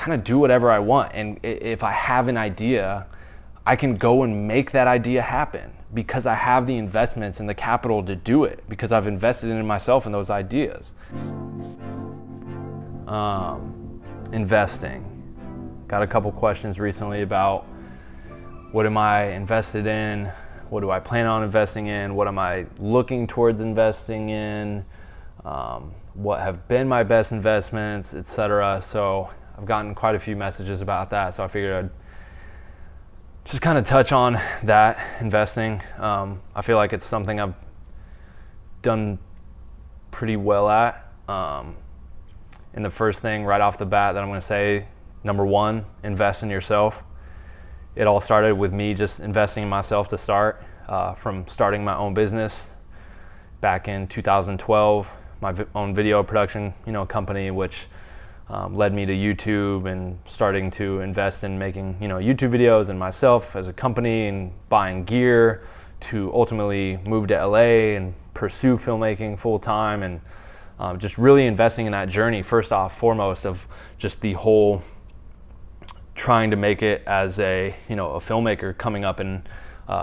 kind of do whatever I want. And if I have an idea, I can go and make that idea happen because I have the investments and the capital to do it, because I've invested in myself and those ideas. Investing. Got a couple questions recently about what am I invested in? What do I plan on investing in? What am I looking towards investing in? What have been my best investments, etc. So I've gotten quite a few messages about that. So I figured I'd just kind of touch on that, investing. I feel like it's something I've done pretty well at. And the first thing right off the bat that I'm going to say, number one, invest in yourself. It all started with me just investing in myself to start, from starting my own business back in 2012, my own video production, company, which led me to YouTube and starting to invest in making, YouTube videos and myself as a company and buying gear to ultimately move to LA and pursue filmmaking full time, and just really investing in that journey foremost of just the whole trying to make it as a filmmaker coming up and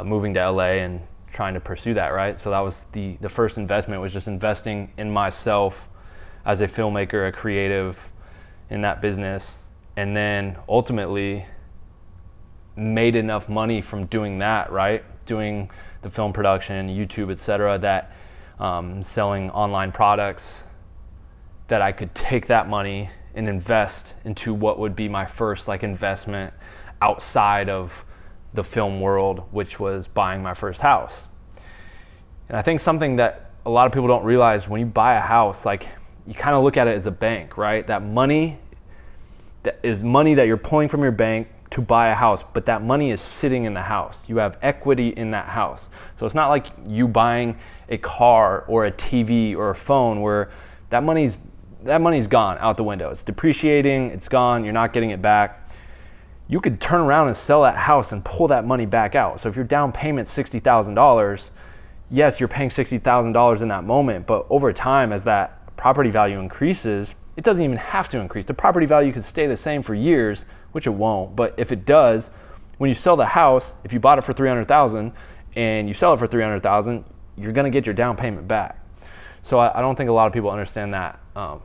moving to LA and trying to pursue that, right? So that was the first investment, was just investing in myself as a filmmaker, a creative in that business, and then ultimately made enough money from doing that, right? Doing the film production, YouTube, etc., that selling online products, that I could take that money and invest into what would be my first investment outside of the film world, which was buying my first house. And I think something that a lot of people don't realize, when you buy a house, you kind of look at it as a bank, right? That money that is money that you're pulling from your bank to buy a house, but that money is sitting in the house. You have equity in that house. So it's not like you buying a car or a TV or a phone where that money's gone out the window. It's depreciating, it's gone, you're not getting it back. You could turn around and sell that house and pull that money back out. So if your down payment's $60,000, yes, you're paying $60,000 in that moment, but over time, as that property value increases, it doesn't even have to increase. The property value could stay the same for years, which it won't, but if it does, when you sell the house, if you bought it for $300,000 and you sell it for $300,000, you're gonna get your down payment back. So I don't think a lot of people understand that.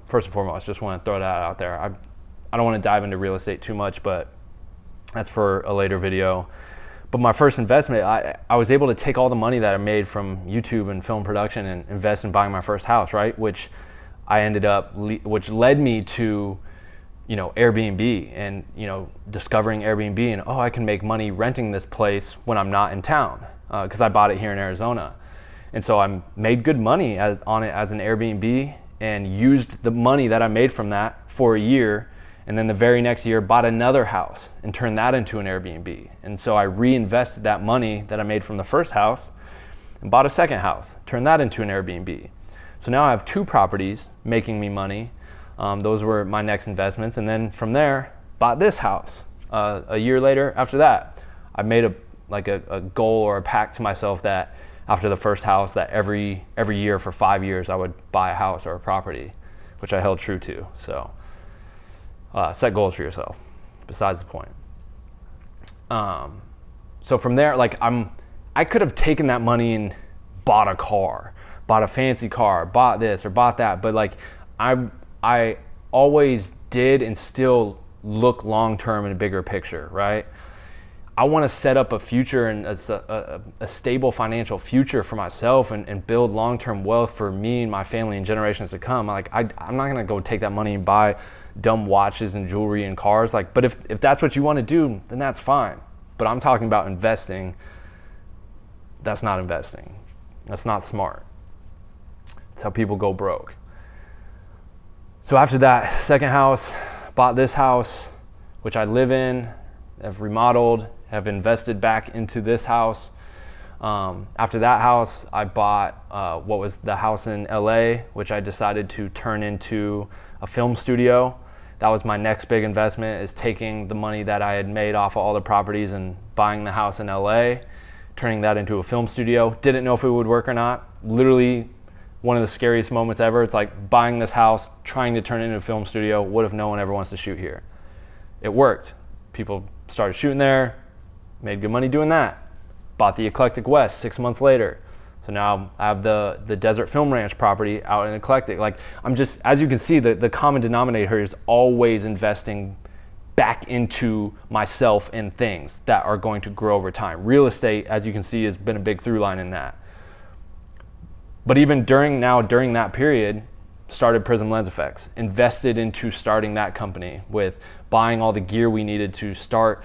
First and foremost, just want to throw that out there. I don't want to dive into real estate too much, but that's for a later video. But my first investment, I was able to take all the money that I made from YouTube and film production and invest in buying my first house, right? Which led me to, Airbnb and, discovering Airbnb and, I can make money renting this place when I'm not in town, because I bought it here in Arizona. And so I made good money on it as an Airbnb and used the money that I made from that for a year. And then the very next year bought another house and turned that into an Airbnb. And so I reinvested that money that I made from the first house and bought a second house, turned that into an Airbnb. So now I have 2 properties making me money. Those were my next investments. And then from there, bought this house. A year later, after that, I made a goal or a pact to myself that after the first house, that every year for 5 years, I would buy a house or a property, which I held true to. So set goals for yourself, besides the point. So from there, I could have taken that money and bought a car, bought a fancy car, bought this or bought that, but I always did and still look long-term in a bigger picture, right? I want to set up a future and a stable financial future for myself and build long-term wealth for me and my family and generations to come. I'm not going to go take that money and buy dumb watches and jewelry and cars. But if that's what you want to do, then that's fine. But I'm talking about investing. That's not investing. That's not smart. That's how people go broke. So after that second house, bought this house, which I live in, have remodeled, have invested back into this house. After that house, I bought what was the house in LA, which I decided to turn into a film studio. That was my next big investment, is taking the money that I had made off of all the properties and buying the house in LA, turning that into a film studio. Didn't know if it would work or not. Literally one of the scariest moments ever. It's like buying this house, trying to turn it into a film studio. What if no one ever wants to shoot here? it worked. People started shooting there, made good money doing that. Bought the Eclectic West 6 months later. So now I have the Desert Film Ranch property out in Eclectic. Like, I'm just, as you can see, the common denominator is always investing back into myself and things that are going to grow over time. Real estate, as you can see, has been a big through line in that. But even during that period, started Prism Lens Effects, invested into starting that company with buying all the gear we needed to start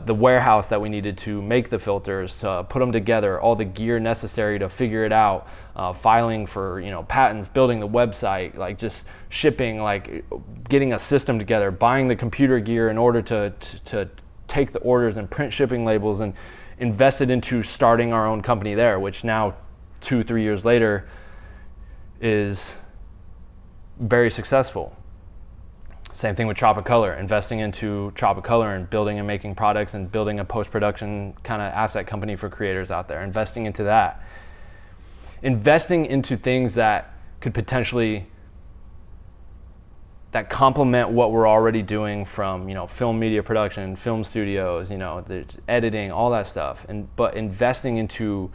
the warehouse that we needed to make the filters, to put them together, all the gear necessary to figure it out, filing for patents, building the website, like just shipping, like getting a system together, buying the computer gear in order to take the orders and print shipping labels, and invested into starting our own company there, which now 2-3 years later is very successful. Same thing with Tropicolor, investing into Tropicolor and building and making products and building a post-production kind of asset company for creators out there, investing into that. Investing into things that could potentially, that complement what we're already doing from, film media production, film studios, the editing, all that stuff. But investing into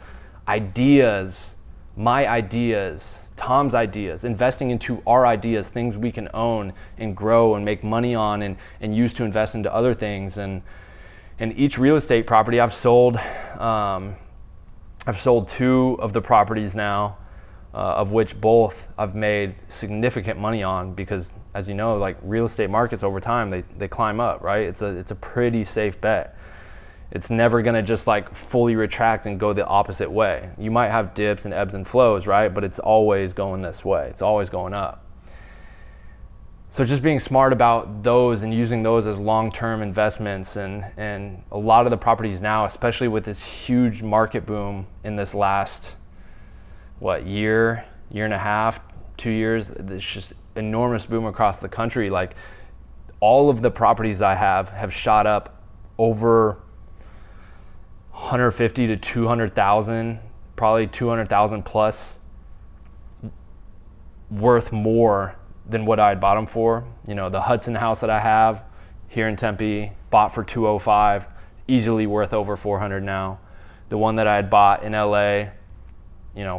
ideas, my ideas, Tom's ideas, investing into our ideas, things we can own and grow and make money on and use to invest into other things. And each real estate property I've sold 2 of the properties now, of which both I've made significant money on, because as you know, like real estate markets over time, they climb up, right? It's a pretty safe bet. It's never gonna just like fully retract and go the opposite way. You might have dips and ebbs and flows, right? But it's always going this way. It's always going up. So just being smart about those and using those as long-term investments, and a lot of the properties now, especially with this huge market boom in this last, year and a half, 2 years, there's just enormous boom across the country. Like, all of the properties I have shot up over 150 to 200,000, probably 200,000 plus, worth more than what I had bought them for. The Hudson house that I have here in Tempe, bought for 205, easily worth over 400 now. The one that I had bought in LA,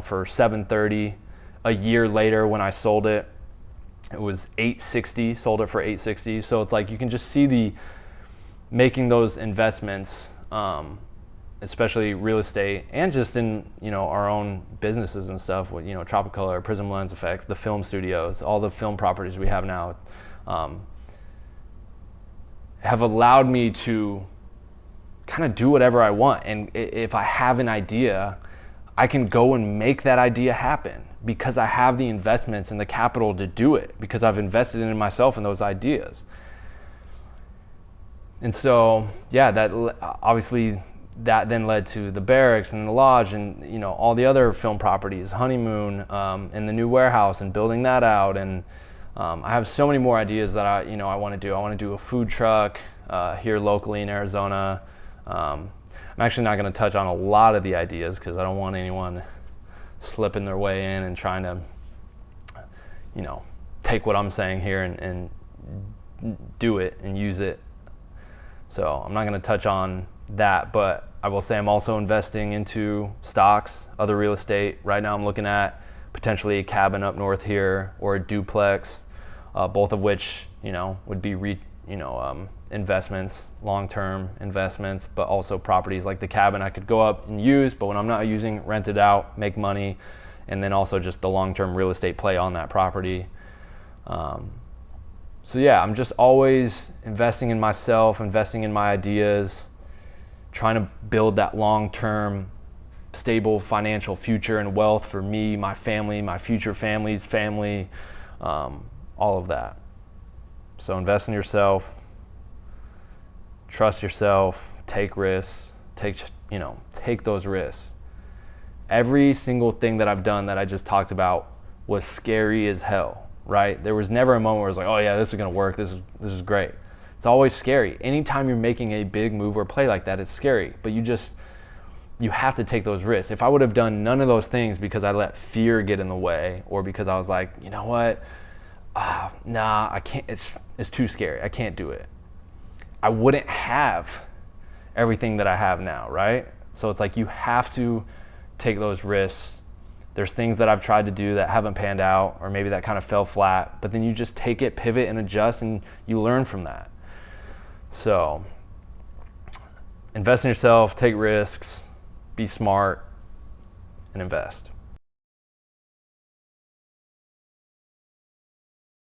for 730, a year later when I sold it, it was 860, sold it for 860. So it's like, you can just see the making those investments, especially real estate and just in our own businesses and stuff with Tropicolor, Prism Lens Effects, the film studios, all the film properties we have now, have allowed me to kind of do whatever I want. And if I have an idea, I can go and make that idea happen because I have the investments and the capital to do it, because I've invested in myself and those ideas. And so, that obviously, that then led to the Barracks and the Lodge and all the other film properties, Honeymoon, and the new warehouse, and building that out. And I have so many more ideas that I want to do. I want to do a food truck here locally in Arizona. I'm actually not going to touch on a lot of the ideas because I don't want anyone slipping their way in and trying to take what I'm saying here and do it and use it. So I'm not going to touch on that, but I will say I'm also investing into stocks, other real estate. Right now I'm looking at potentially a cabin up north here or a duplex, both of which would be investments, long-term investments, but also properties like the cabin I could go up and use, but when I'm not using, rent it out, make money, and then also just the long-term real estate play on that property. So I'm just always investing in myself, investing in my ideas, trying to build that long-term stable financial future and wealth for me, my family, my future family's family, all of that. So invest in yourself, trust yourself, take risks, take those risks. Every single thing that I've done that I just talked about was scary as hell, right? There was never a moment where it was like, oh yeah, this is gonna work, this is great. It's always scary. Anytime you're making a big move or play like that, it's scary, but you have to take those risks. If I would have done none of those things because I let fear get in the way, or because I was like, nah, I can't, it's too scary, I can't do it, I wouldn't have everything that I have now, right? So it's like you have to take those risks. There's things that I've tried to do that haven't panned out, or maybe that kind of fell flat, but then you just take it, pivot, and adjust, and you learn from that. So invest in yourself, take risks, be smart, and invest.